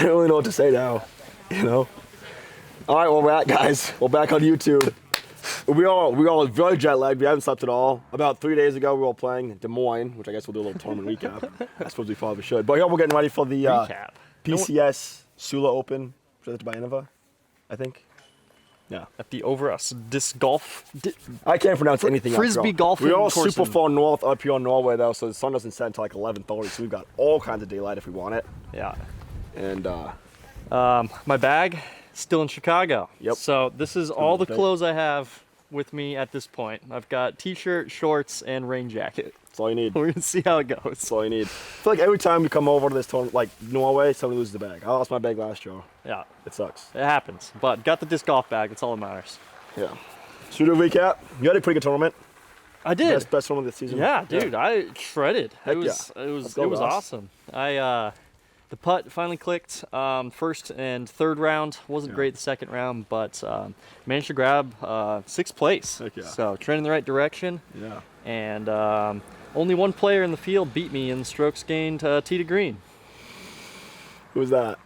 I don't really know what to say now, you know? All right, well, we're back, guys. We're back on YouTube. We all very jet lagged. We haven't slept at all. About 3 days ago, we were all playing Des Moines, which I guess we'll do a little tournament recap. I suppose we probably should. But yeah, we're getting ready for the PCS SULA Open, presented by Innova, I think. Yeah. At the Over Us Disc Golf. I can't pronounce anything. Frisbee golfing. We're all super far north up here in Norway, though, so the sun doesn't set until like 11:30, so we've got all kinds of daylight if we want it. Yeah. And my bag still in Chicago. Yep. So this is all the clothes I have with me at this point. I've got t-shirt, shorts, and rain jacket. That's all you need. We're gonna see how it goes. That's all you need. I feel like every time we come over to this tournament, like Norway, somebody loses the bag. I lost my bag last year. Yeah. It sucks. It happens. But got the disc golf bag. That's all that matters. Yeah. Should we do a recap? You had a pretty good tournament. I did. Best tournament this season. Yeah, dude. Yeah. I shredded. Heck It was awesome. The putt finally clicked. First and third round wasn't great. The second round, but managed to grab 6th place. Heck yeah. So trending in the right direction. Yeah. And only one player in the field beat me in strokes gained tee to green. Who was that?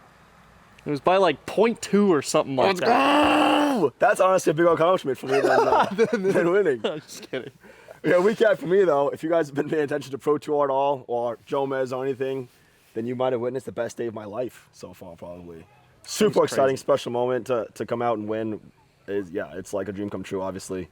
It was by like 0.2 or something like that. Go! That's honestly a big accomplishment for me than winning. I'm just kidding. Yeah, recap for me though. If you guys have been paying attention to Pro Tour at all or Jomez or anything, then you might have witnessed the best day of my life so far, probably. Super exciting, special moment to come out and win. It's like a dream come true, obviously.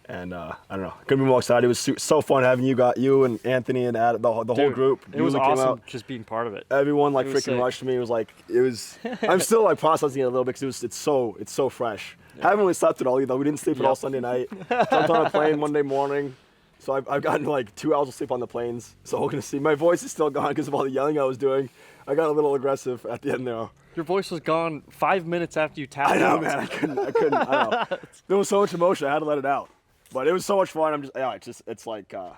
And I don't know, couldn't be more excited. It was so fun having you and Anthony and the whole group. It was awesome just being part of it. Everyone like freaking rushed me. It was. I'm still like processing it a little bit because it's so fresh. Yeah. Haven't really slept at all either. We didn't sleep at all Sunday night. Jumped on a plane Monday morning. So I've gotten like 2 hours of sleep on the planes. So we're gonna see. My voice is still gone because of all the yelling I was doing. I got a little aggressive at the end there. Your voice was gone 5 minutes after you tapped out. I know, out. man. I couldn't. I know. There was so much emotion. I had to let it out. But it was so much fun. It's like, I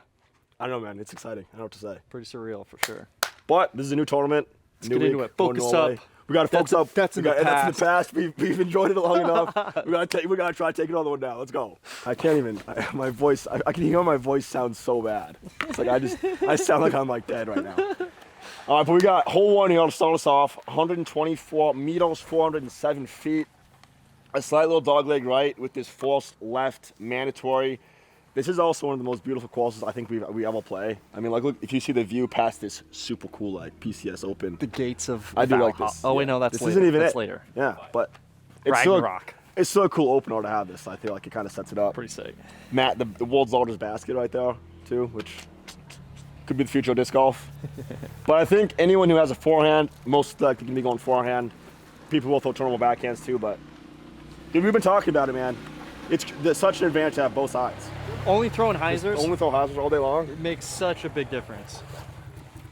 don't know, man. It's exciting. I don't know what to say. Pretty surreal for sure. But this is a new tournament. Let's get into it. Focus up. We got to focus up. That's in the past. We've enjoyed it long enough. We got to try to take another one down. Let's go. I can't even. My voice. I can hear my voice sounds so bad. It's like I sound like I'm like dead right now. All right, but we got hole one here to start us off. 124 meters, 407 feet. A slight little dogleg right with this false left mandatory. This is also one of the most beautiful courses I think we ever play. I mean, like, look, if you see the view past this super cool, like, PCS Open. The gates of I do like this. Oh, wait, no, that's this later. Isn't even that's it. later. Yeah, but it's still a cool opener to have this. I feel like it kind of sets it up. Pretty sick. Matt, the world's largest basket right there, too, which could be the future of disc golf. But I think anyone who has a forehand, most likely can be going forehand. People will throw terminal backhands, too, but we've been talking about it, man. It's such an advantage to have both sides. Only throwing hyzers. Only throw hyzers all day long. It makes such a big difference.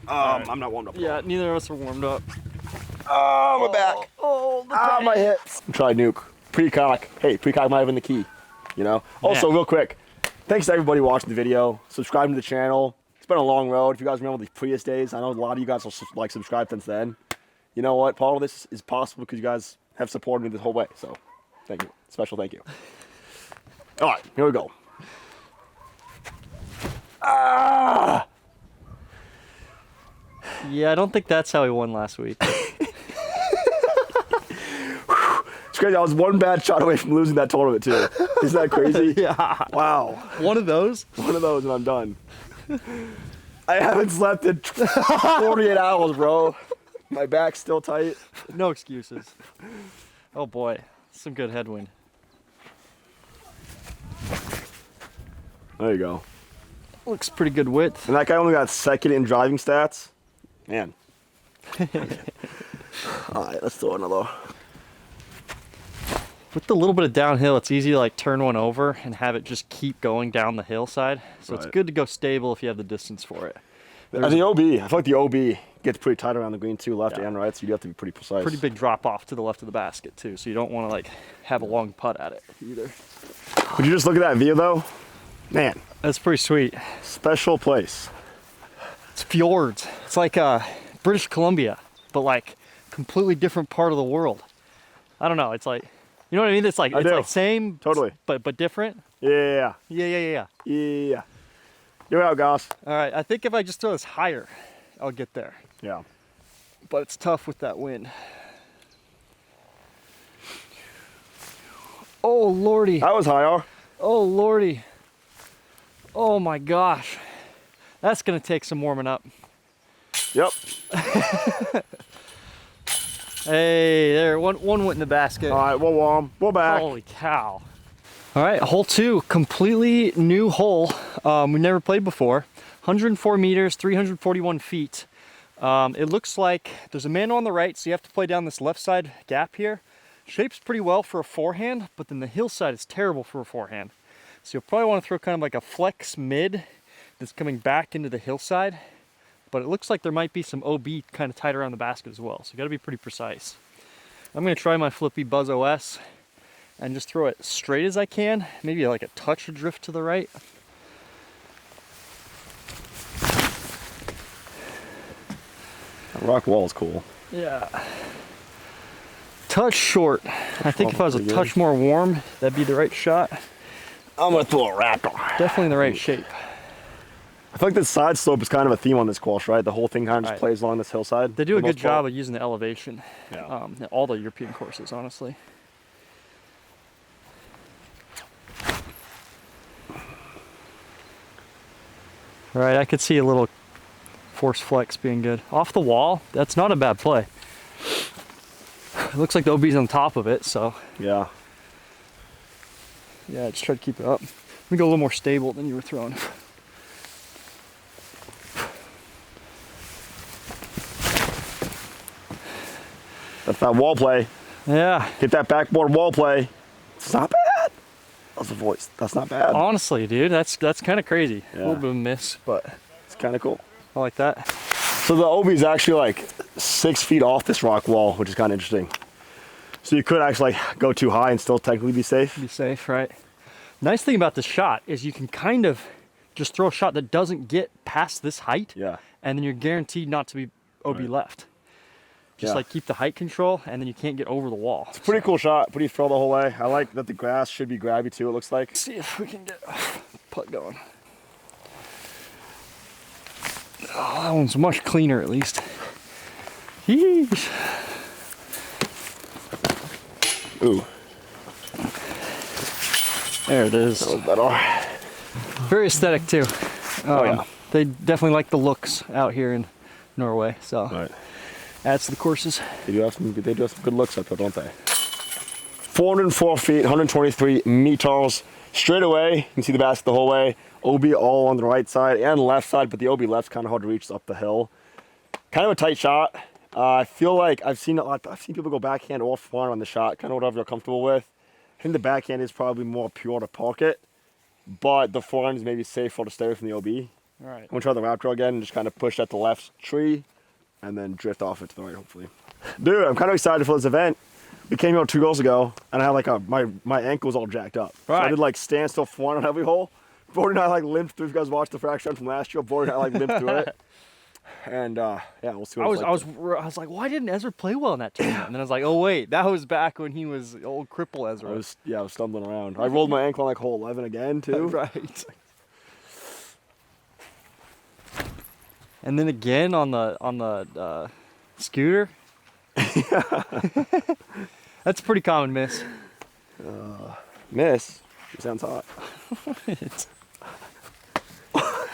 Right. I'm not warmed up. Yeah, neither of us are warmed up. Oh, my back. Oh, my hips. Try nuke. Pre-cock. Hey, pre-cock might have been the key. You know. Also, real quick, thanks to everybody watching the video. Subscribing to the channel. It's been a long road. If you guys remember the Prius days, I know a lot of you guys will like subscribe since then. You know what? Part of this is possible because you guys have supported me this whole way. So. Thank you. Special thank you. All right, here we go. Yeah, I don't think that's how he won last week. It's crazy. I was one bad shot away from losing that tournament, too. Isn't that crazy? Yeah. Wow. One of those? One of those and I'm done. I haven't slept in 48 hours, bro. My back's still tight. No excuses. Oh, boy. Some good headwind. There you go. Looks pretty good width. And that guy only got second in driving stats. Man. All right, let's throw another. With the little bit of downhill, it's easy to like turn one over and have it just keep going down the hillside. So it's good to go stable if you have the distance for it. The OB, I feel like the OB gets pretty tight around the green too, left and right, so you have to be pretty precise. Pretty big drop off to the left of the basket too, so you don't want to like have a long putt at it either. Would you just look at that view though? Man. That's pretty sweet. Special place. It's fjords. It's like British Columbia, but like completely different part of the world. I don't know, it's like, you know what I mean? It's like, same, totally, but different. Yeah. Yeah. You're out, Goss. All right, I think if I just throw this higher, I'll get there. Yeah. But it's tough with that wind. Oh, lordy. That was higher. Oh, lordy. Oh, my gosh. That's going to take some warming up. Yep. Hey, there. One went in the basket. All right, we're warm. We're back. Holy cow. All right, hole 2, completely new hole. We never played before. 104 meters, 341 feet. It looks like there's a man on the right, so you have to play down this left side gap here. Shapes pretty well for a forehand, but then the hillside is terrible for a forehand. So you'll probably want to throw kind of like a flex mid that's coming back into the hillside. But it looks like there might be some OB kind of tight around the basket as well. So you got to be pretty precise. I'm going to try my flippy Buzz OS and just throw it straight as I can. Maybe like a touch of drift to the right. That rock wall is cool. Yeah. Touch short. I think if I was a touch more warm, that'd be the right shot. I'm gonna throw a raptor. Definitely in the right shape. I feel like this side slope is kind of a theme on this course, right? The whole thing kind of just plays along this hillside. They do a good job of using the elevation. Yeah. All the European courses, honestly. All right, I could see a little force flex being good. Off the wall, that's not a bad play. It looks like the OB's on top of it, so. Yeah. Yeah, just try to keep it up. Let me go a little more stable than you were throwing. That's that wall play. Yeah. Hit that backboard wall play. It's not bad. That's the voice. That's not bad. Honestly, dude, that's kind of crazy. Yeah. A little bit of a miss, but It's kind of cool. I like that. So the OB is actually like 6 feet off this rock wall, which is kind of interesting. So you could actually like go too high and still technically be safe. Be safe, right? Nice thing about this shot is you can kind of just throw a shot that doesn't get past this height. Yeah. And then you're guaranteed not to be OB left. Just Yeah. like keep the height control, and then you can't get over the wall. It's a pretty cool shot. Pretty throw the whole way. I like that the grass should be grabby too, it looks like. Let's see if we can get putt going. Oh, that one's much cleaner at least. Yeesh. Ooh. There it is. That was better. Very aesthetic too. Oh yeah. They definitely like the looks out here in Norway, so Right. adds to the courses. They do have some good looks up there, don't they? 404 feet, 123 meters. Straight away, you can see the basket the whole way. OB all on the right side and left side, but the OB left's kind of hard to reach up the hill. Kind of a tight shot. I feel like I've seen people go backhand or forehand on the shot, kind of whatever they're comfortable with. I think the backhand is probably more pure to pocket, but the forehand is maybe safer to stay away from the OB. All right. I'm gonna try the raptor again and just kind of push at the left tree and then drift off it to the right, hopefully. Dude, I'm kind of excited for this event. We came here 2 goals ago, and I had like my ankle was all jacked up. Right. So I did like standstill forehand on every hole. Brody and I like limped through. If you guys watched the fracture from last year, Brody and I like limped through it. And yeah, we'll see what I was like, why didn't Ezra play well in that tournament? And then I was like, oh wait, that was back when he was old cripple Ezra. I was stumbling around. I rolled my ankle on like hole 11 again too. Right. And then again on the scooter. That's a pretty common miss. Miss. It sounds hot.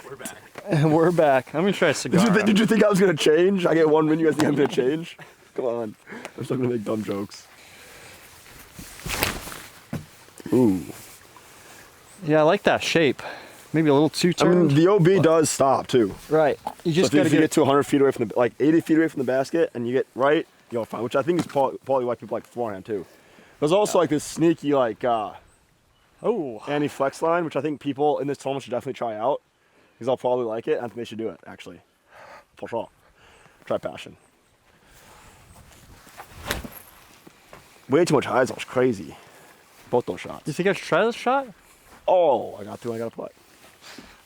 We're back. We're back. I'm gonna try a cigar. Did you think I was gonna change? I get 1 win. You guys think I'm gonna change? Come on. I'm still gonna make dumb jokes. Ooh. Yeah, I like that shape. Maybe a little too I turned. mean, the OB does stop too. Right. You just So gotta if you get to 100 feet away from the, like 80 feet away from the basket, and you get right, you'll find. Which I think is probably why people like forehand too. There's also like this sneaky like anti-flex line, which I think people in this tournament should definitely try out. Because I'll probably like it. I think they should do it actually, for sure. Try passion. Way too much highs. That was crazy. Both those shots. You think I should try this shot? Oh, I got to. I got to play.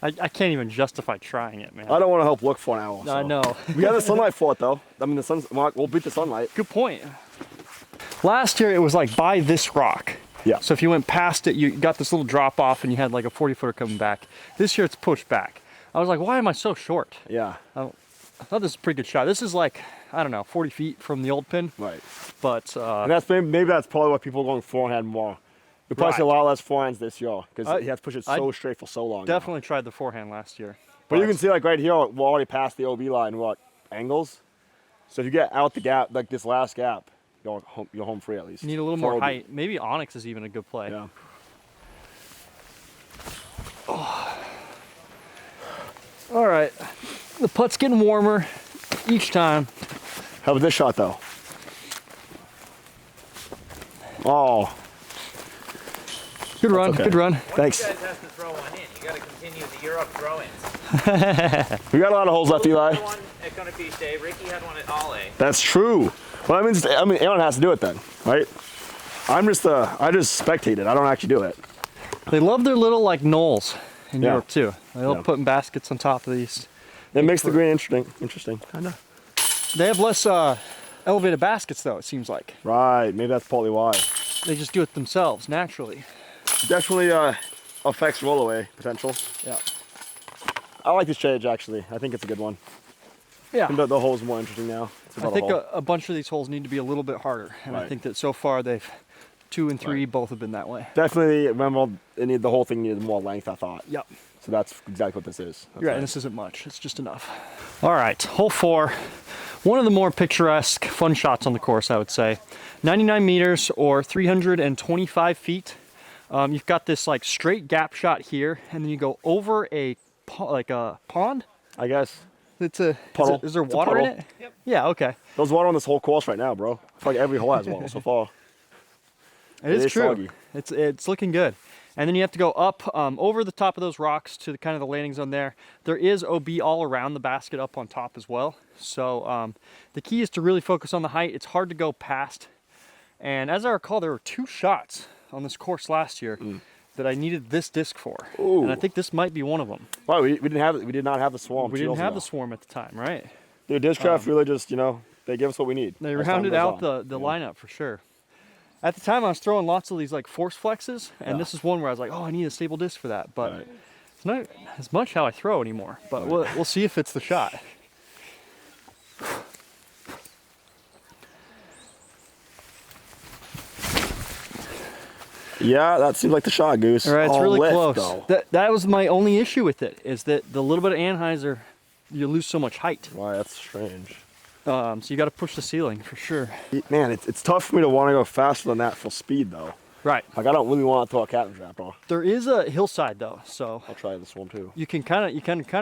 I can't even justify trying it, man. I don't want to help look for an hour. I know. We got the sunlight for it though. I mean, the sun's. We'll beat the sunlight. Good point. Last year it was like by this rock. Yeah. So if you went past it, you got this little drop off and you had like a 40-footer coming back. This year it's pushed back. I was like, why am I so short? Yeah. I thought this was a pretty good shot. This is like, I don't know, 40 feet from the old pin. Right. But And that's maybe that's probably why people are going forehand more. You'll probably see a Right. lot less forehands this year because he has to push it so I straight for so long. now. Definitely tried the forehand last year. But you can see like right here, we're already past the OB line. We're at angles. So if you get out the gap, like this last gap, you're home free at least. You need a little for more OB. height. Maybe Onyx is even a good play. Yeah. All right, the putt's getting warmer each time. How about this shot though? Oh, Good run, okay. good run. thanks. You guys have to throw one in. You got to continue the Europe throw-ins. We got a lot of holes left, Eli. Had one at Gunnafish Day. Ricky had one at Ale. That's true. Well, I mean, Aaron has to do it then, right? I just spectate it. I don't actually do it. They love their little like knolls in Yeah. Europe too. They love Yeah. putting baskets on top of these. It makes the green interesting. Kinda. They have less elevated baskets though, it seems like. Right. Maybe that's partly why. They just do it themselves naturally. Definitely affects rollaway potential. Yeah. I like this change actually. I think it's a good one. Yeah. The hole's more interesting now. It's I about think hole. a bunch of these holes need to be a little bit harder. And I Right. think that so far they've 2 and 3 Right. both have been that way. Definitely remember the whole thing needed more length, I thought. Yep. So that's exactly what this is. That's You're right, and this isn't much. It's just enough. All right, hole 4. One of the more picturesque, fun shots on the course, I would say. 99 meters or 325 feet. You've got this like straight gap shot here, and then you go over a pond. I guess. It's a Puddle. Is there It's a water in puddle. it? Yep. Yeah. Okay. There's water on this whole course right now, bro. I feel like every hole has water so far. It is true. soggy. It's looking good. And then you have to go up over the top of those rocks to the kind of the landing zone there. There is OB all around the basket up on top as well. So the key is to really focus on the height. It's hard to go past. And as I recall, there were 2 shots on this course last year that I needed this disc for. Ooh. And I think this might be one of them. Wow, we did not have the swarm. We 2 didn't years have ago. the swarm at the time, right? Dude, Discraft really just, they give us what we need. They as time rounded goes out on. the lineup for sure. At the time, I was throwing lots of these like force flexes, and this is one where I was like, oh, I need a stable disc for that. But Right. it's not as much how I throw anymore. But we'll see if it's the shot. Yeah, that seems like the shot, Goose. All right, it's Oh, really lift, close. though. That was my only issue with it, is that the little bit of Anheuser, you lose so much height. Why, that's strange. So you got to push the ceiling for sure. Man, it's tough for me to want to go faster than that for speed, though. Right. Like, I don't really want to throw a captain trap off. There is a hillside though, so I'll try this one, too. you can kind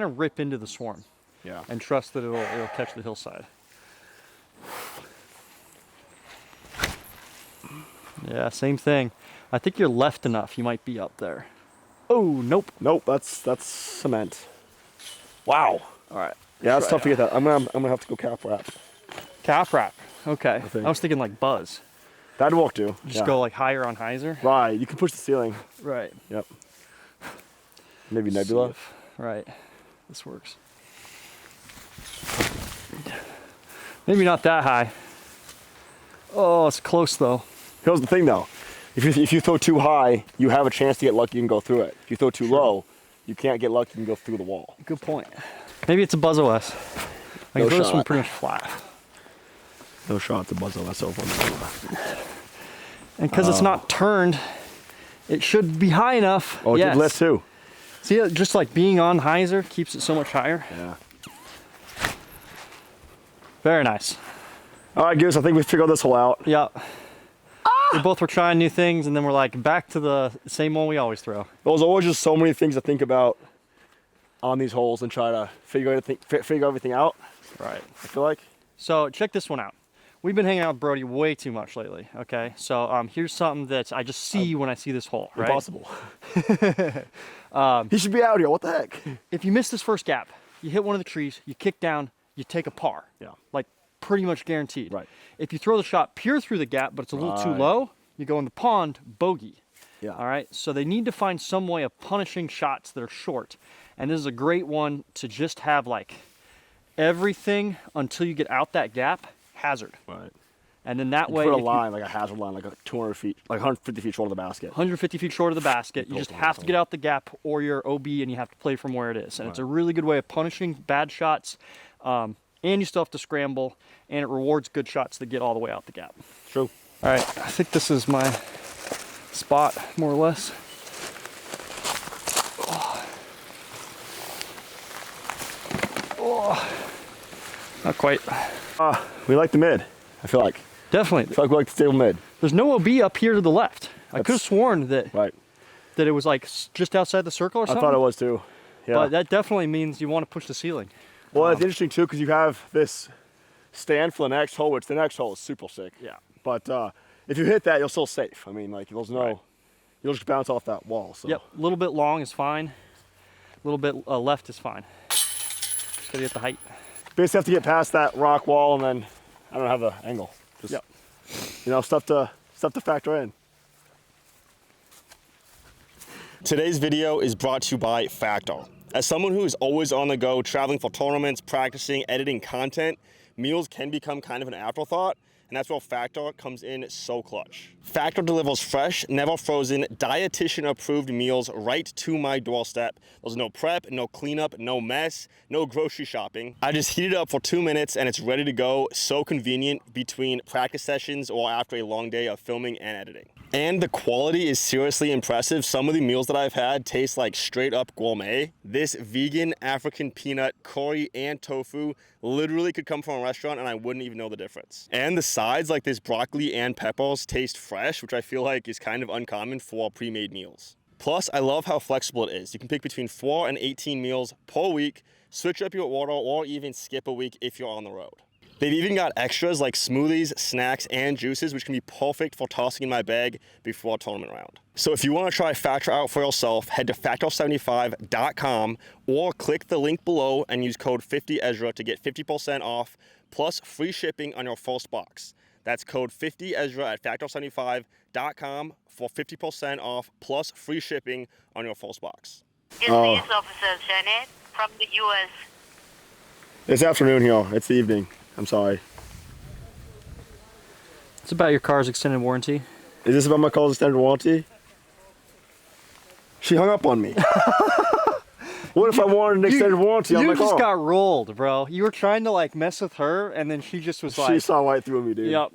of rip into the swarm Yeah. and trust that it'll catch the hillside. Yeah, same thing. I think you're left enough. You might be up there. Oh, nope. Nope, that's cement. Wow. All right. Yeah, it's Try tough to get that. I'm gonna have to go cap wrap. Cap wrap. Okay. think. I was thinking like buzz. That'd work too. Just yeah. go like higher on hyzer. Right, you can push the ceiling. Right. Yep. Maybe nebula. Right. This works. Maybe not that high. Oh, it's close though. Here's the thing though. If you throw too high, you have a chance to get lucky and go through it. If you throw too low, you can't get lucky and go through the wall. Good point. Maybe it's a Buzz OS. I No can throw this one shot. pretty much flat. No shot to buzz OS over. And because it's not turned, it should be high enough. Oh, it yes. did lift too. See, just like being on hyzer keeps it so much higher. Yeah. Very nice. All right, Goose, I think we figured this whole out. Yeah. We both were trying new things, and then we're like back to the same one we always throw. There's always just so many things to think about on these holes and try to figure everything out, Right. I feel like. So check this one out. We've been hanging out with Brody way too much lately. Okay. So here's something that I just see when I see this hole. Right. Impossible. He should be out here. What the heck? If you miss this first gap, you hit one of the trees, you kick down, you take a par. Yeah. Like pretty much guaranteed. Right. If you throw the shot pure through the gap, but it's a little too Right. low, you go in the pond, bogey. Yeah. All right. So they need to find some way of punishing shots that are short. And this is a great one to just have like everything until you get out that gap, hazard. Right. And then that You way, put a if you- line, like a hazard line, like a 200 feet, like 150 feet short of the basket. 150 feet short of the basket, you Built just on have that to get out the gap or you're OB and you have to play from where it is. And it's a really good way of punishing bad shots. And you still have to scramble, and it rewards good shots that get all the way out the gap. True. All right, I think this is my spot, more or less. Oh. Not quite. We like the mid, I feel like. Definitely. I feel like we like the stable mid. There's no OB up here to the left. I could have sworn that that it was like just outside the circle or something. I thought it was too. Yeah. But that definitely means you want to push the ceiling. Well, it's interesting too because you have this stand for the next hole, which the next hole is super sick. Yeah. But if you hit that, you're still safe. I mean, like there's no, you'll just bounce off that wall. So. Yep. A little bit long is fine. A little bit left is fine. Just gotta get the height. Basically, have to get past that rock wall, and then I don't have the angle. Just, you know, stuff to factor in. Today's video is brought to you by Factor. As someone who is always on the go, traveling for tournaments, practicing, editing content, meals can become kind of an afterthought, and that's where Factor comes in so clutch. Factor delivers fresh, never frozen, dietitian-approved meals right to my doorstep. There's no prep, no cleanup, no mess, no grocery shopping. I just heat it up for 2 minutes and it's ready to go. So convenient between practice sessions or after a long day of filming and editing. And the quality is seriously impressive. Some of the meals that I've had taste like straight up gourmet. This vegan African peanut, curry, and tofu literally could come from a restaurant and I wouldn't even know the difference. And the sides like this broccoli and peppers taste fresh, which I feel like is kind of uncommon for pre-made meals. Plus, I love how flexible it is. You can pick between 4 and 18 meals per week, switch up your order, or even skip a week if you're on the road. They've even got extras like smoothies, snacks, and juices, which can be perfect for tossing in my bag before a tournament round. So if you want to try Factor out for yourself, head to factor75.com or click the link below and use code 50Ezra to get 50% off plus free shipping on your first box. That's code 50Ezra at factor75.com for 50% off plus free shipping on your first box. This is Officer Janet from the U.S. It's afternoon here. It's the evening. I'm sorry. It's about your car's extended warranty. Is this about my car's extended warranty? She hung up on me. What if I wanted an extended warranty on my car? You just got rolled, bro. You were trying to like mess with her, and then she just was like... She saw right through me, dude. Yep.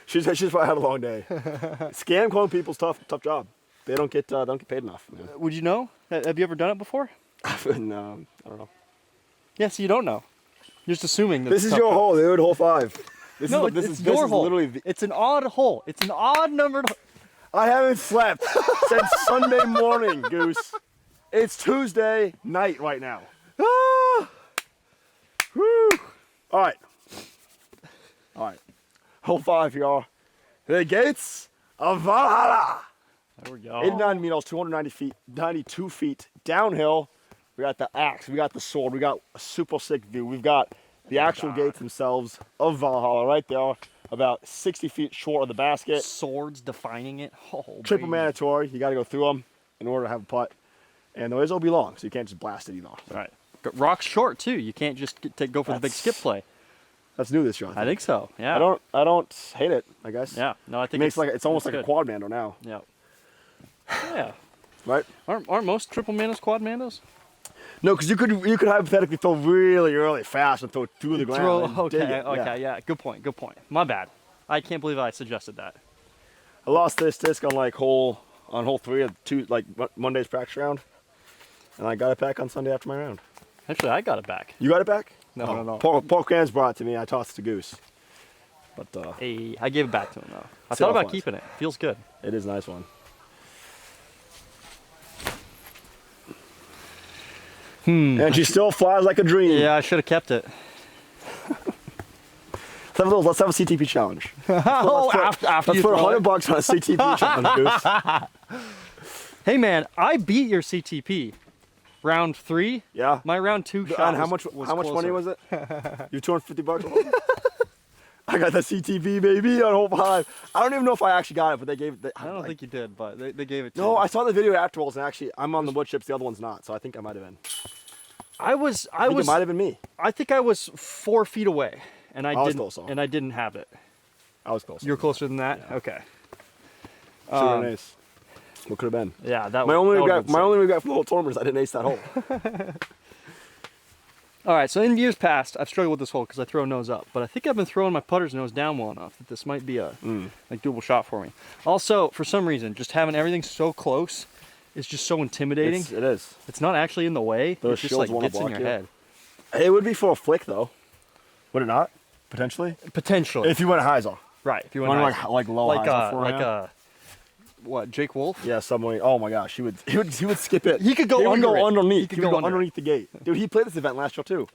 She's probably had a long day. Scam calling people's tough job. They don't get paid enough. Man. Would you know? Have you ever done it before? No, I don't know. Yeah, so you don't know. You're just assuming that this is your hole, dude. Hole 5. This no, is, it's your hole. Literally it's an odd hole. It's an odd numbered hole. I haven't slept since Sunday morning, Goose. It's Tuesday night right now. Ah! Woo! All right. Hole 5, y'all. The gates of Valhalla. There we go. 89 meters, 290 feet, 92 feet downhill. We got the axe, we got the sword, we got a super sick view. We've got the actual gates themselves of Valhalla right there, about 60 feet short of the basket. Swords defining it. Oh, Triple baby. mandatory, you got to go through them in order to have a putt. And the ways will be long, so you can't just blast it either. Right. Rock's short too. You can't just go for the big skip play. Let's do this, John. I think so. Yeah. I don't hate it, I guess. Yeah. No, I think it's almost like a quad mando now. Yeah. Yeah. Right? Aren't most triple mandos quad mandos? No, because you could hypothetically throw really, really fast and throw through the ground. Okay, yeah. Good point. My bad. I can't believe I suggested that. I lost this disc on hole 3 of Monday's practice round, and I got it back on Sunday after my round. Actually, I got it back. You got it back? No. Paul Cran's brought it to me. I tossed it to Goose. But hey, I gave it back to him though. I Still thought about flies. keeping it. Feels good. It is a nice one. And she still flies like a dream. Yeah, I should have kept it. Let's have a CTP challenge. After Let's put $100 on a CTP challenge, Goose. Hey man, I beat your CTP. Round 3. Yeah. My round 2 shot. And how much money was it? You $250. I got the CTP baby on hole 5. I don't even know if I actually got it, but they gave it. I don't think you did, but they gave it to No, me. I saw the video afterwards, and actually, I'm on the wood chips. The other one's not, so I think I might have been. I think it might have been me. I think I was 4 feet away, and I was didn't. close, though. And I didn't have it. I was close. You're closer than that. Yeah. Okay. Super nice. What could have been? Yeah, that. My only regret sick. from the whole tournament is I didn't ace that hole. All right, so in years past, I've struggled with this hole because I throw nose up, but I think I've been throwing my putter's nose down well enough that this might be a like doable shot for me. Also, for some reason, just having everything so close is just so intimidating. It is. It's not actually in the way. Those it just shields like wanna gets in block your you. head. It would be for a flick though, would it not? Potentially. Potentially. If you went hyzer. Right. If you Went want like low hyzer forehand. What, Jake Wolf? Yeah, somebody. Oh my gosh, he would skip it. He could go under it. underneath. He He could would go go under underneath the gate. Dude, he played this event last year too.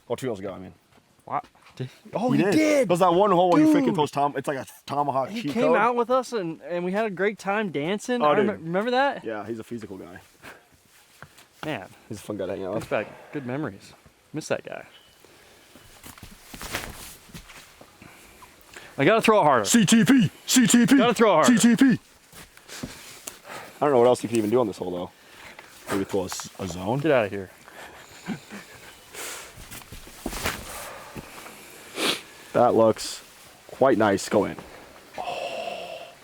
Or 2 years ago, I mean. Wow. Oh, he did. There's that one hole where you freaking Dude. throws it's like a tomahawk He cheat came code. out with us and we had a great time dancing. Oh, I dude. remember that? Yeah, he's a physical guy. Man, He's a fun guy to hang out that's with. back. Good memories. Miss that guy. I gotta throw it harder. CTP. Gotta throw it harder. CTP. I don't know what else you can even do on this hole though. Maybe throw a zone. Get out of here. That looks quite nice. Go in.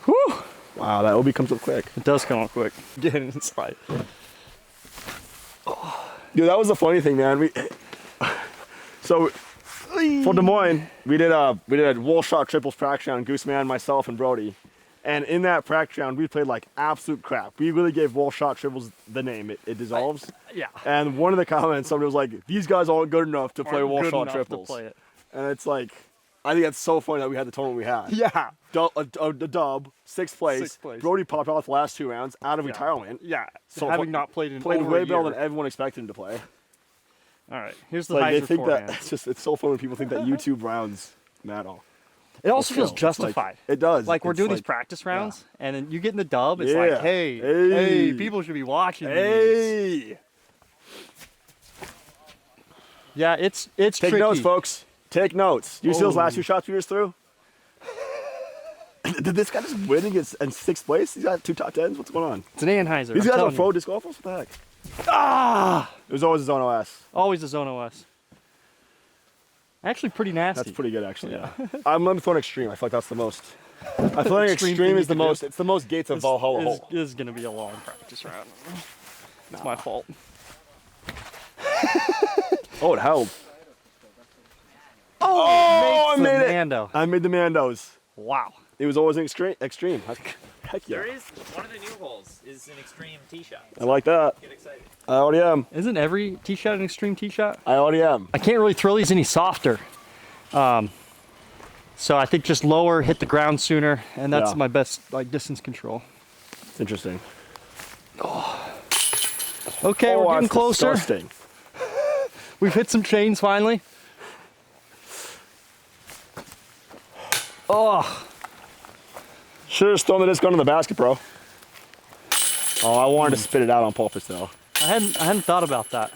Whew. Wow, that OB comes up quick. It does come up quick. Get inside. Dude, that was the funny thing, man. So for Des Moines, we did a wall shot triples practice round, Goose man, myself, and Brody. And in that practice round, we played like absolute crap. We really gave wall shot triples the name. It dissolves. Yeah. And one of the comments, somebody was like, "These guys aren't good enough to play Aren't wall good shot enough triples." to play it. And it's like, I think that's so funny that we had the tournament we had. Yeah. A dub, sixth place. Sixth place. Brody popped out the last 2 rounds out of retirement. Yeah. So having not played in played over way a better year. than everyone expected him to play. All right. Here's the Like they hyzer think forehand. that it's so fun when people think that YouTube rounds matter. It also feels It's like- justified. it does. Like we're It's doing these like- practice rounds, and then you get in the dub. It's Yeah. like, hey, Hey. people should be watching these. Hey, Yeah, it's take tricky. notes, folks. Take notes. Do you see those last Oh. 2 shots we just threw? Did this guy just win in 6th place? He's got 2 top 10s. What's going on? It's an Anheuser. These I'm guys are telling pro you. disc golfers. What the heck? Ah! It was always his own OS. Always a Zone OS. Actually, pretty nasty. That's pretty good, actually. Yeah. I'm throwing extreme. I feel like that's the most. I feel like Extreme extreme thing is the you can do. most. It's the most gates of Valhalla hole. This is gonna be a long practice round. It's my fault. Oh, it held. Oh, I made it. Mando. I made the Mandos. Wow. It was always an extreme. Heck yeah. There is one of the new holes is an extreme tee shot. I like that. Get excited. I already am. Isn't every tee shot an extreme tee shot? I already am. I can't really throw these any softer. So I think just lower, hit the ground sooner, and that's Yeah. my best like distance control. It's interesting. Okay, we're getting that's closer. disgusting. We've hit some chains finally. Oh, Should have thrown the disc under the basket, bro. Oh, I wanted to spit it out on purpose, though. I hadn't thought about that.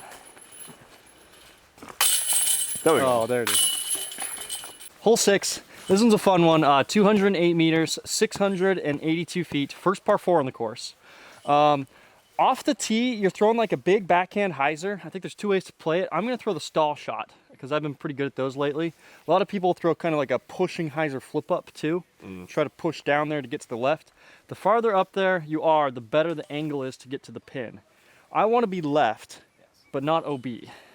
There we go. Oh, there it is. Hole 6. This one's a fun one. 208 meters, 682 feet. First par 4 on the course. Off the tee, you're throwing like a big backhand hyzer. I think there's 2 ways to play it. I'm going to throw the stall shot because I've been pretty good at those lately. A lot of people throw kind of like a pushing hyzer flip up too. Try to push down there to get to the left. The farther up there you are, the better the angle is to get to the pin. I want to be left, but not OB.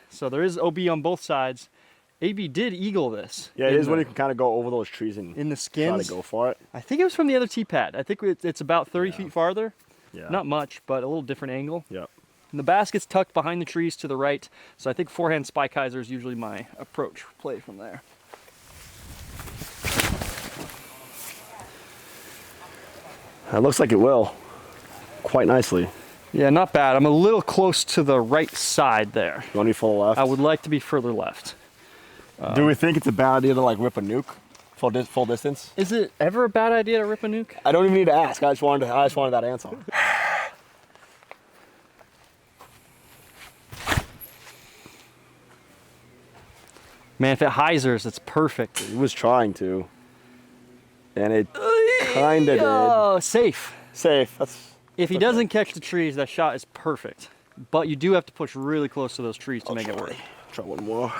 So there is OB on both sides. AB did eagle this. Yeah, it in is when the- you can kind of go over those trees and in the try skins. to go for it. I think it was from the other tee pad. I think it's about 30 feet farther. Yeah. Not much, but a little different angle. Yep. And the basket's tucked behind the trees to the right, so I think forehand spike hyzer is usually my approach play from there. It looks like it will. Quite nicely. Yeah, not bad. I'm a little close to the right side there. You want me full left? I would like to be further left. Do we think it's a bad idea to like rip a nuke full distance? Is it ever a bad idea to rip a nuke? I don't even need to ask. I just wanted that answer. Man, if it hyzers, it's perfect. He was trying to, and it kind of did. Oh, safe. Safe. That's. If he okay. doesn't catch the trees, that shot is perfect. But you do have to push really close to those trees to make it work. Try one more.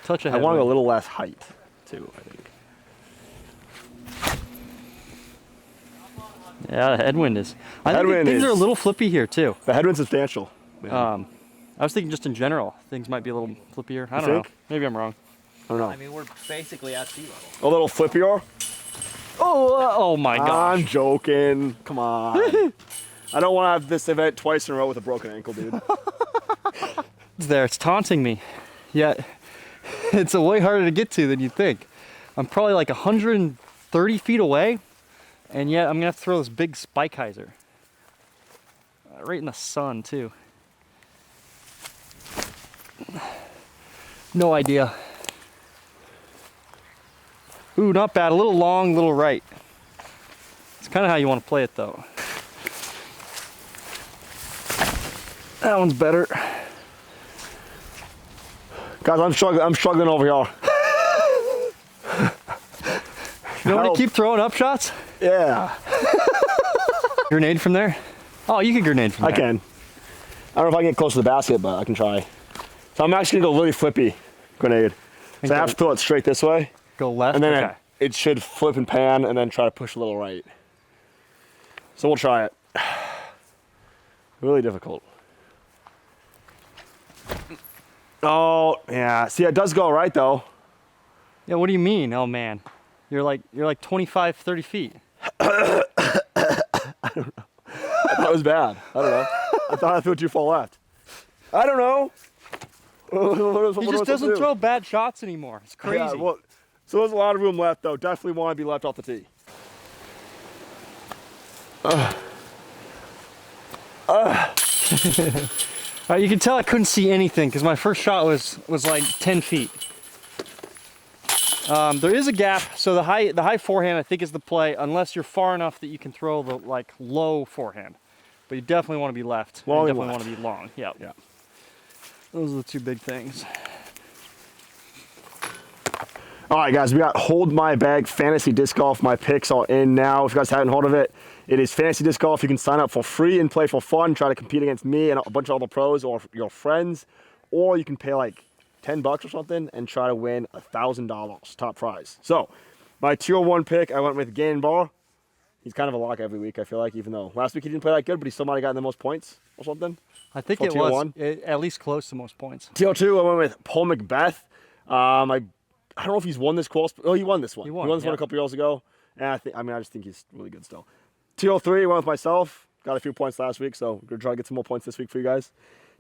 Touch a I headwind. want a little less height, too. I think. Yeah, the headwind is. I think Headwind things are a is- little flippy here too. The headwind's substantial. I I was thinking just in general, things might be a little flippier. I don't know. think? Maybe I'm wrong. I don't know. I mean, we're basically at sea level. A little flippier? Oh my gosh. I'm joking. Come on. I don't want to have this event twice in a row with a broken ankle, dude. It's there. It's taunting me. Yet it's a way harder to get to than you'd think. I'm probably like 130 feet away, and yet I'm gonna have to throw this big spike hyzer. Right in the sun too. No idea. Ooh, not bad. A little long, little right. It's kind of how you want to play it though. That one's better. Guys, I'm struggling over here. You want me to keep throwing up shots? Yeah. Grenade from there? Oh, you can grenade from there. I can. I don't know if I can get close to the basket, but I can try. So I'm actually gonna go really flippy grenade. So I have to throw it straight this way. Go left? And then okay. it should flip and pan and then try to push a little right. So we'll try it. Really difficult. Oh, yeah. See, it does go right though. Yeah, what do you mean? Oh man. You're like 25, 30 feet. I thought it was bad. I don't know. I thought I threw it too far left. I don't know. He just doesn't throw bad shots anymore. It's crazy. Yeah, well, so there's a lot of room left though. Definitely want to be left off the tee. You can tell I couldn't see anything because my first shot was like 10 feet. There is a gap, so the high forehand I think is the play, unless you're far enough that you can throw the like low forehand. But you definitely want to be left. You definitely want to be long. Yeah. Yeah. Those are the two big things. All right, guys, we got Hold My Bag Fantasy Disc Golf. My picks are in now. If you guys haven't heard of it, it is Fantasy Disc Golf. You can sign up for free and play for fun, try to compete against me and a bunch of other pros or your friends, or you can pay like $10 or something and try to win $1,000 top prize. So my tier 1 pick, I went with Ganbar. He's kind of a lock every week, I feel like, even though last week he didn't play that good, but he still might have gotten the most points or something. I think For it tier was one? at least close to most points. Tier 2, I went with Paul Macbeth. I don't know if he's won this course. Oh, he won this one. He won this one a couple years ago. And I just think he's really good still. Tier 3, I went with myself. Got a few points last week, so I'm going to try to get some more points this week for you guys.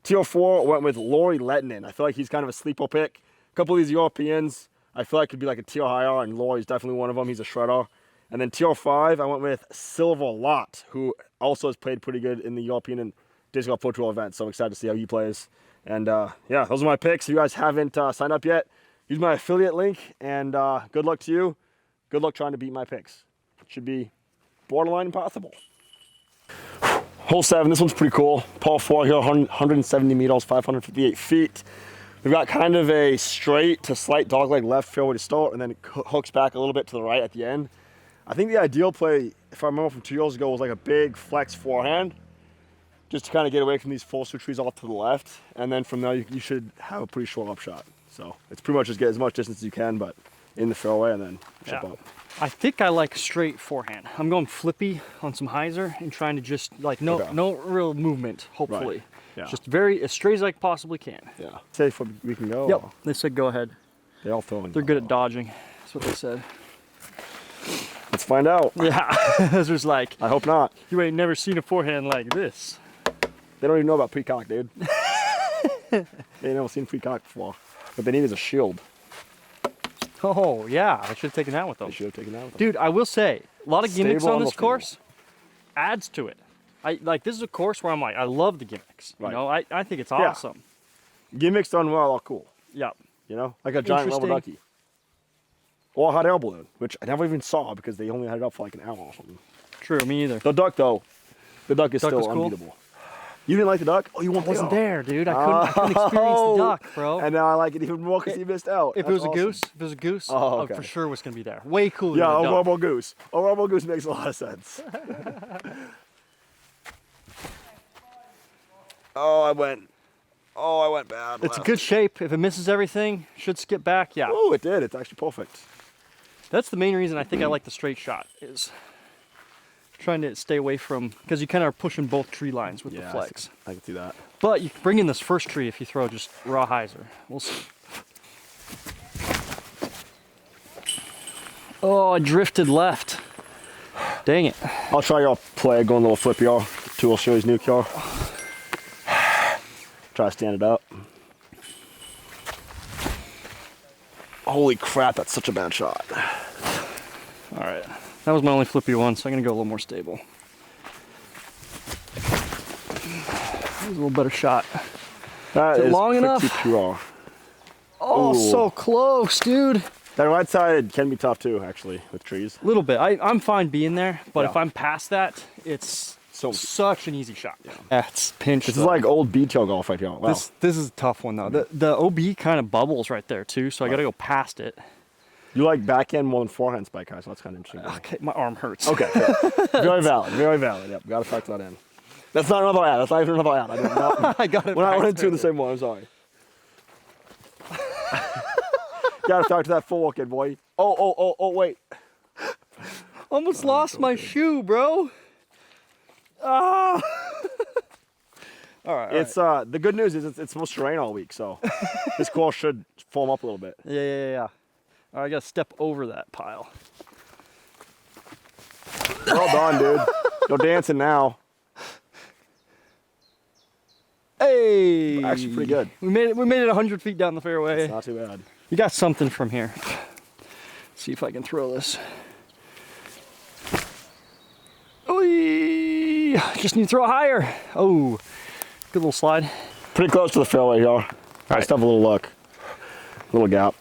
Tier 4, I went with Laurie Lettinen. I feel like he's kind of a sleeper pick. A couple of these Europeans, I feel like could be like a tier higher, and Laurie's definitely one of them. He's a shredder. And then tier 5, I went with Silver Lot, who also has played pretty good in the European and Disc Golf Pro Tour event. So I'm excited to see how he plays. And yeah, those are my picks. If you guys haven't signed up yet, use my affiliate link, and good luck to you. Good luck trying to beat my picks. It should be borderline impossible. Hole 7, this one's pretty cool. Par 4 here, 170 meters, 558 feet. We've got kind of a straight to slight dogleg left fairway to start, and then it hooks back a little bit to the right at the end. I think the ideal play, if I remember from 2 years ago, was like a big flex forehand, just to kind of get away from these full switch trees off to the left, and then from there you should have a pretty short up shot. So it's pretty much just get as much distance as you can, but in the fairway, and then chip up. I think I like straight forehand. I'm going flippy on some hyzer and trying to just like no real movement, hopefully. Right. Yeah. Just as straight as I possibly can. Yeah. Say if we can go. Yep. They said go ahead. They all throwing. They're good at dodging. That's what they said. Let's find out. Yeah. Ezra's like, I hope not. you ain't never seen a forehand like this. They don't even know about pre-cock, dude. They ain't never seen pre-cock before. What they need is a shield. Oh, yeah. I should have taken that with them. They should have taken that with them. Dude, I will say, a lot of gimmicks Stable on this almost course adds to it. This is a course where I'm like, I love the gimmicks. Right. You know, I think it's awesome. Gimmicks done well are cool. Yep. You know, like a giant rubber ducky. Or a hot air balloon, which I never even saw because they only had it up for like an hour or something. True, me either. The duck, though, the duck is Duck was still cool? unbeatable. You didn't like the duck? Oh, you I wasn't there, dude. I couldn't experience the duck, bro. And now I like it even more because you missed out. If it was a goose, Oh, okay. I for sure was gonna be there. Way cooler Yeah, than a a duck. Robo Goose. A Robo Goose makes a lot of sense. I went bad. It's a good shape. If it misses everything, should skip back. Yeah. Oh, it did. It's actually perfect. That's the main reason I think I like the straight shot is Trying to stay away from, because you kind of are pushing both tree lines with the flex. I can see that. But you can bring in this first tree if you throw just raw hyzer. We'll see. Oh, I drifted left. Dang it. I'll try y'all play going a little flip, y'all. Two will show his NUKE, y'all. Try to stand it up. Holy crap, that's such a bad shot. All right, that was my only flippy one, so I'm gonna go a little more stable. That was a little better shot. That Is it is long pretty enough? raw. Oh, Ooh. so close, dude. That right side can be tough too, actually, with trees. A little bit. I'm fine being there, but Yeah. if I'm past that, it's such an easy shot. Yeah, it's pinched. This is like old B-tail golf right here. Wow. This is a tough one though. The OB kind of bubbles right there too, so I gotta go past it. You like backhand more than forehand spike, guys, so that's kind of interesting. Okay, my arm hurts. Okay, very valid, very valid. Yep, gotta factor that in. That's not another ad. That's not even another ad. I did not. I got it. We're not running two in the same one. I'm sorry. Gotta factor that full kid, boy. Oh, wait. Almost lost my shoe, bro. Ah. All right. It's the good news is it's supposed to rain all week, so this course should foam up a little bit. Yeah. All right, I gotta step over that pile. Well done, dude. You're dancing now. Hey. Actually, pretty good. We made it 100 feet down the fairway. It's not too bad. You got something from here. See if I can throw this. Oy! Just need to throw it higher. Oh, good little slide. Pretty close to the fairway here. I right. just have a little luck. A little gap.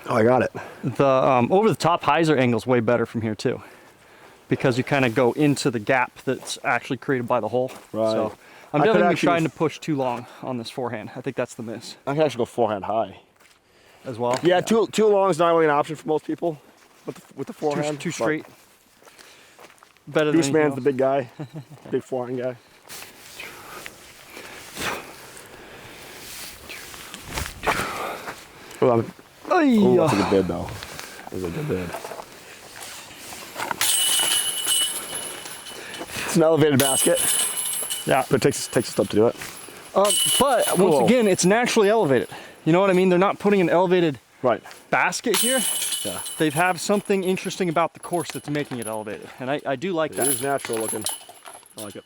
Oh, I got it. The over the top hyzer angle is way better from here too, because you kind of go into the gap that's actually created by the hole. Right. So I'm definitely trying to push too long on this forehand. I think that's the miss I can actually go forehand high as well. Yeah, too long is not really an option for most people with the forehand. Too straight. Better than Goose man's anything the big guy, big forehand guy. Oh, that's a good bid though. That was a good bid. It's an elevated basket. Yeah. But it takes a step to do it. But once again, it's naturally elevated. You know what I mean? They're not putting an elevated basket here. Yeah. They have something interesting about the course that's making it elevated. And I do like that. It is natural looking. I like it.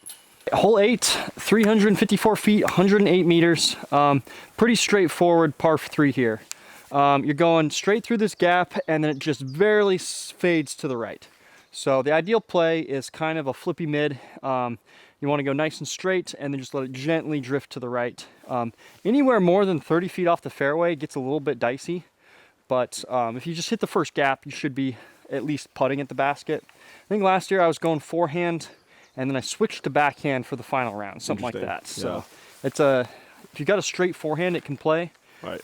Hole 8, 354 feet, 108 meters. Pretty straightforward par 3 here. You're going straight through this gap and then it just barely fades to the right. So the ideal play is kind of a flippy mid. You want to go nice and straight and then just let it gently drift to the right. Anywhere more than 30 feet off the fairway gets a little bit dicey, but if you just hit the first gap, you should be at least putting at the basket. I think last year I was going forehand and then I switched to backhand for the final round, something like that. So it's if you got a straight forehand, it can play,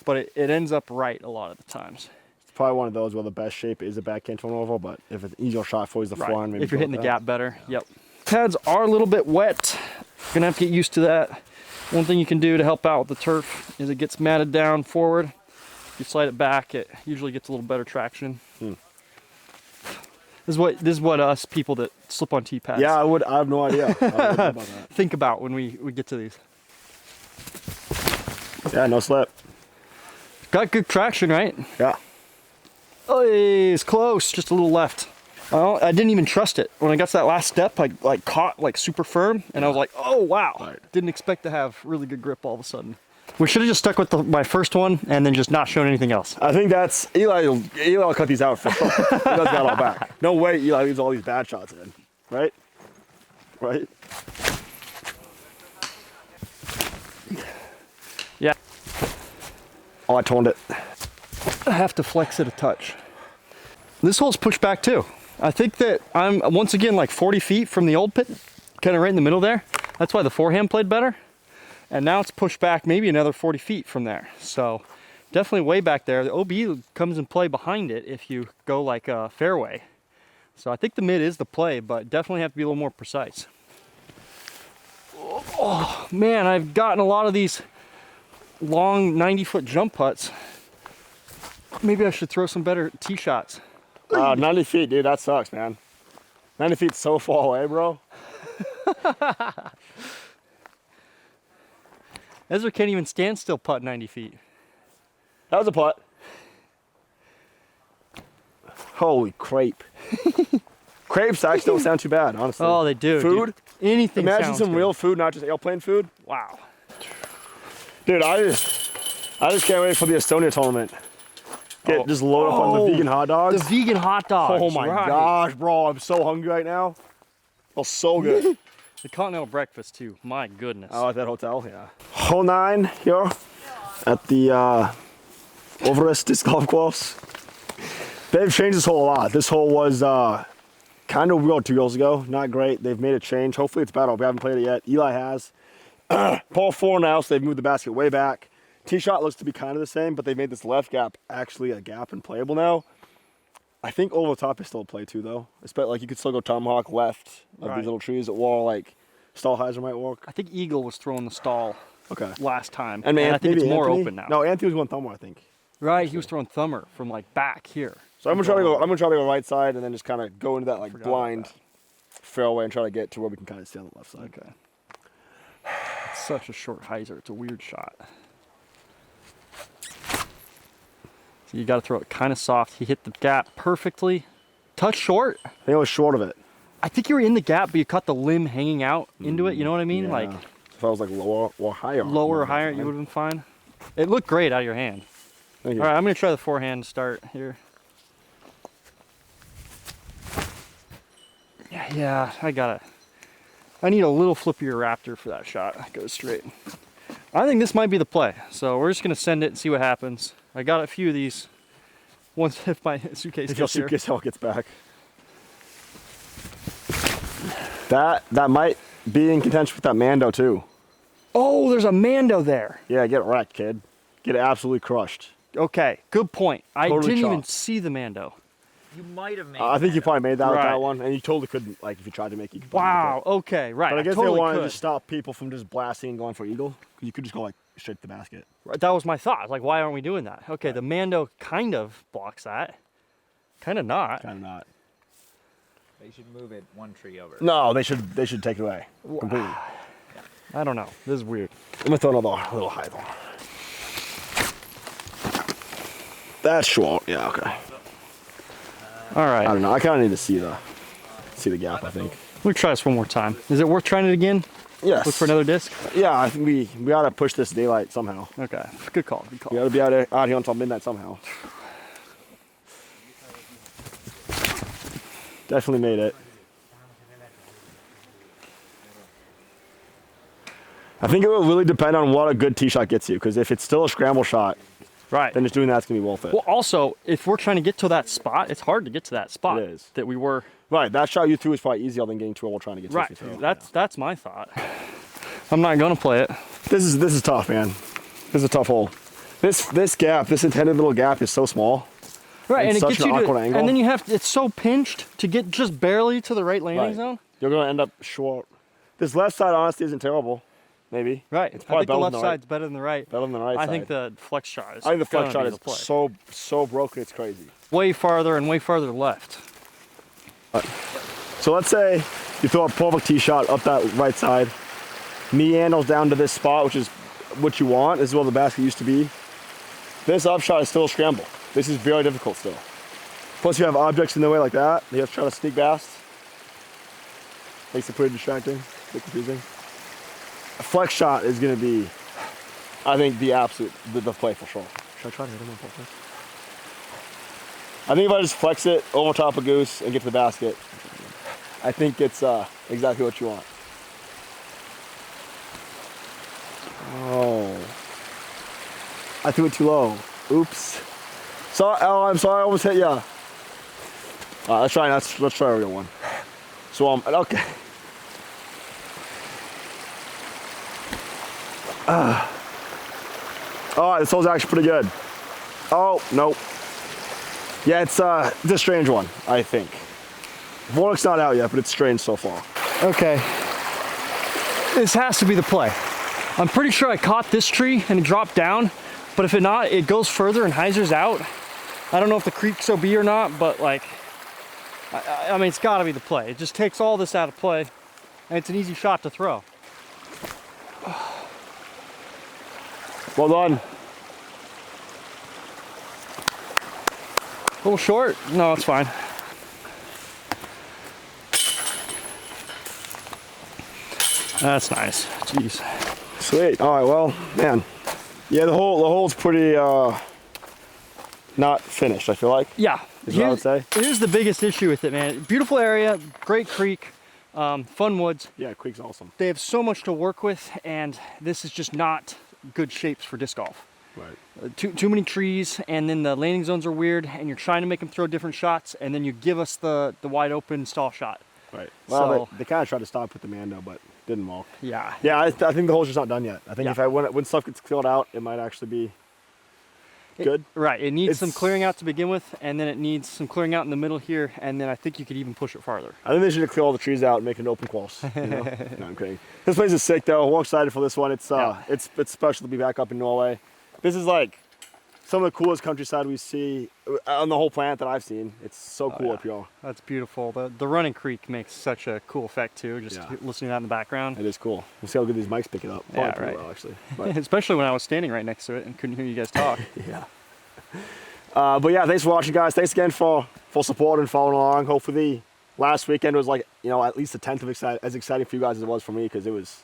but it ends up right a lot of the times. It's probably one of those where the best shape is a backhand to an oval, but if it's an easier shot for you is the forehand, maybe if you're hitting the gap better. Yep. Pads are a little bit wet. Gonna have to get used to that. One thing you can do to help out with the turf is it gets matted down forward. If you slide it back, it usually gets a little better traction. This is what us people that slip on tee pads. Yeah, I have no idea. About that. Think about when we get to these. Yeah, no slip. Got good traction, right? Yeah. Oh, it's close, just a little left. Well, I didn't even trust it. When I got to that last step, I caught super firm, and I was like, oh wow. Didn't expect to have really good grip all of a sudden. We should have just stuck with my first one and then just not shown anything else. I think that's Eli will cut these out for sure. He does that all back. No way Eli leaves all these bad shots in. Right? Right? Yeah. Oh, I toned it. I have to flex it a touch. This hole's pushed back too. I think that I'm once again like 40 feet from the old pit, kind of right in the middle there. That's why the forehand played better. And now it's pushed back maybe another 40 feet from there. So definitely way back there. The OB comes in play behind it if you go like a fairway. So I think the mid is the play, but definitely have to be a little more precise. Oh man, I've gotten a lot of these long 90-foot jump putts. Maybe I should throw some better tee shots. 90 feet, dude, that sucks, man. 90 feet's so far away, bro. Ezra can't even stand still putt 90 feet. That was a putt. Holy crepe. Crepes actually don't sound too bad, honestly. Oh, they do. Food? Dude. Anything Imagine sounds some good. real food, not just airplane food. Wow. Dude, I just can't wait for the Estonia tournament. Just load up on the vegan hot dogs. The vegan hot dogs. Oh my gosh, bro, I'm so hungry right now. Oh, so good. The continental breakfast too. My goodness. Oh, at that hotel, yeah. Hole 9 here at the Overest Disc Golf Course. They've changed this hole a lot. This hole was kind of weird 2 years ago. Not great. They've made a change. Hopefully it's better. We haven't played it yet. Eli has. Par 4 now, so they've moved the basket way back. Tee shot looks to be kind of the same, but they made this left gap actually a gap and playable now. I think over the top is still a play too, though. Especially like you could still go tomahawk left of these little trees, or like Stallheiser might work. I think Eagle was throwing the stall last time, and I think it's more open now. No, Anthony was going thumber, I think. Right, he was throwing thumber from like back here. So I'm gonna try to go. I'm gonna try to go right side and then just kind of go into that like blind fairway and try to get to where we can kind of stay on the left side. Okay. It's such a short hyzer. It's a weird shot. So you got to throw it kind of soft. He hit the gap perfectly. Touch short. I think it was short of it. I think you were in the gap, but you caught the limb hanging out into it. You know what I mean? Yeah. Like if I was like lower or higher. Lower or higher, you would have been fine. It looked great out of your hand. Thank you. All right, I'm gonna try the forehand start here. Yeah, I need a little flippier Raptor for that shot. It goes straight. I think this might be the play. So we're just gonna send it and see what happens. I got a few of these. Once if my suitcase If your gets here. suitcase all gets back. That might be in contention with that Mando too. Oh, there's a Mando there. Yeah, get wrecked, kid. Get absolutely crushed. Okay, good point. I Totally didn't even chopped. see the Mando. You might have made I think you probably made that with Right. that one, and you totally couldn't. Like if you tried to make it, you could probably Wow. make Okay. Right. it. But I guess totally they wanted could. to stop people from just blasting and going for eagle. You could just go like straight to the basket. Right, that was my thought. Like, why aren't we doing that? Okay, the Mando kind of blocks that. Kind of not. Kind of not. They should move it one tree over. No, they should take it away completely. I don't know. This is weird. I'm gonna throw another little high though. That's short. Yeah. Okay. All right. I don't know. I kind of need to see the gap. I think. We'll try this one more time. Is it worth trying it again? Yes. Look for another disc? Yeah, I think we gotta push this daylight somehow. Okay. Good call. Good call. We gotta be out here until midnight somehow. Definitely made it. I think it will really depend on what a good tee shot gets you, because if it's still a scramble shot, Right. then just doing that's gonna be worth it. Well, also, if we're trying to get to that spot, it's hard to get to that spot. It is. That we were. Right, that shot you threw is probably easier than getting to where we're trying to get to. Right. if you throw. That's my thought. I'm not gonna play it. This is tough, man. This is a tough hole. This gap, this intended little gap, is so small. Right, and it such gets an you to, awkward angle. and then you have to, it's so pinched to get just barely to the right landing Right. zone. You're gonna end up short. This left side honestly isn't terrible. Maybe. Right. It's I probably think the better left than the right. side's better than the right. Better than the right I side. think the flex shot is. I think the flex gonna shot be is the play. so broken it's crazy. Way farther and way farther left. So let's say you throw a perfect tee shot up that right side, meanders down to this spot, which is what you want. This is where the basket used to be. This up shot is still a scramble. This is very difficult still. Plus you have objects in the way like that. You have to try to sneak past. Makes it pretty distracting, a bit confusing. A flex shot is gonna be, I think, the play for sure. Should I try to hit him on flex? I think if I just flex it over top of Goose and get to the basket, I think it's exactly what you want. Oh. I threw it too low. Oops. Sorry, oh, I'm sorry, I almost hit ya. Let's try a real one. So, okay. Oh, this hole's actually pretty good. Oh, nope. Yeah, it's a strange one, I think. Vortic's not out yet, but it's strange so far. Okay. This has to be the play. I'm pretty sure I caught this tree and it dropped down, but if it not, it goes further and hyzers out. I don't know if the creek's OB or not, but like, I mean, it's got to be the play. It just takes all this out of play, and it's an easy shot to throw. Well done. A little short? No, it's fine. That's nice. Jeez. Sweet. All right. Well, man. Yeah, the hole's pretty not finished. I feel like. Yeah. Is what I would say. Here's the biggest issue with it, man. Beautiful area, great creek, fun woods. Yeah, creek's awesome. They have so much to work with, and this is just not good shapes for disc golf. Right. Too many trees, and then the landing zones are weird, and you're trying to make them throw different shots, and then you give us the wide open stall shot. Right. Well, So- they kind of tried to stop with the Mando, but didn't walk. Yeah. Yeah, I think the hole's just not done yet. I think Yeah. when stuff gets filled out, it might actually be good. Right. It needs some It's- clearing out to begin with, and then it needs some clearing out in the middle here, and then I think you could even push it farther. I think they should clear all the trees out and make an open course. You know? No, I'm kidding. This place is sick though. We're excited for this one. It's Yeah. it's special to be back up in Norway. This is like some of the coolest countryside we see on the whole planet that I've seen. It's so cool yeah. up here. That's beautiful. The running creek makes such a cool effect too, just Yeah. listening to that in the background. It is cool. We'll see how good these mics pick it up. Probably Yeah, pretty right. well, actually. But, Especially when I was standing right next to it and couldn't hear you guys talk. yeah. But yeah, thanks for watching, guys. Thanks again for support and following along. Hopefully, last weekend was like, you know, at least a tenth of as exciting for you guys as it was for me, because it was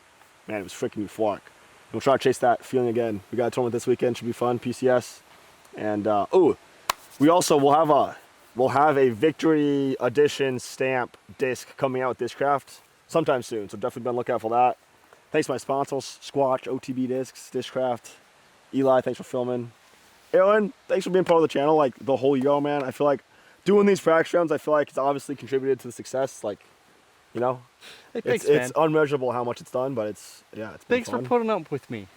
freaking euphoric. We'll try to chase that feeling again. We got a tournament this weekend. Should be fun. PCS, and we'll have a Victory Edition stamp disc coming out with Discraft sometime soon. So definitely be on the lookout for that. Thanks to my sponsors, Squatch, OTB Discs, Discraft. Eli, thanks for filming. Aaron, thanks for being part of the channel like the whole year, man. I feel like doing these practice rounds, I feel like it's obviously contributed to the success. Like, you know, Hey, thanks, it's man. unmeasurable how much it's done, but it's been Thanks for fun. putting up with me.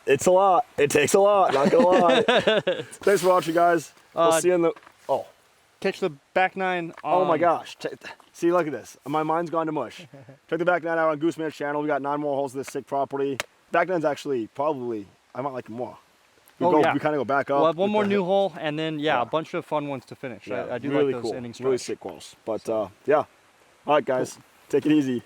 It's a lot. It takes a lot. Not gonna lie. Thanks for watching, guys. We'll see you in the. Oh. Catch the back nine on... Oh my gosh. See, look at this. My mind's gone to mush. Check the back nine out on Goose Man's channel. We got 9 more holes of this sick property. Back nine's actually probably, I might like it more. We Yeah. We kind of go back up. We'll have one with more the- new hole, and then, yeah, Yeah. a bunch of fun ones to finish. Yeah, I do really like those cool. ending Really stretch. sick course. But yeah. All right, guys. Take it easy.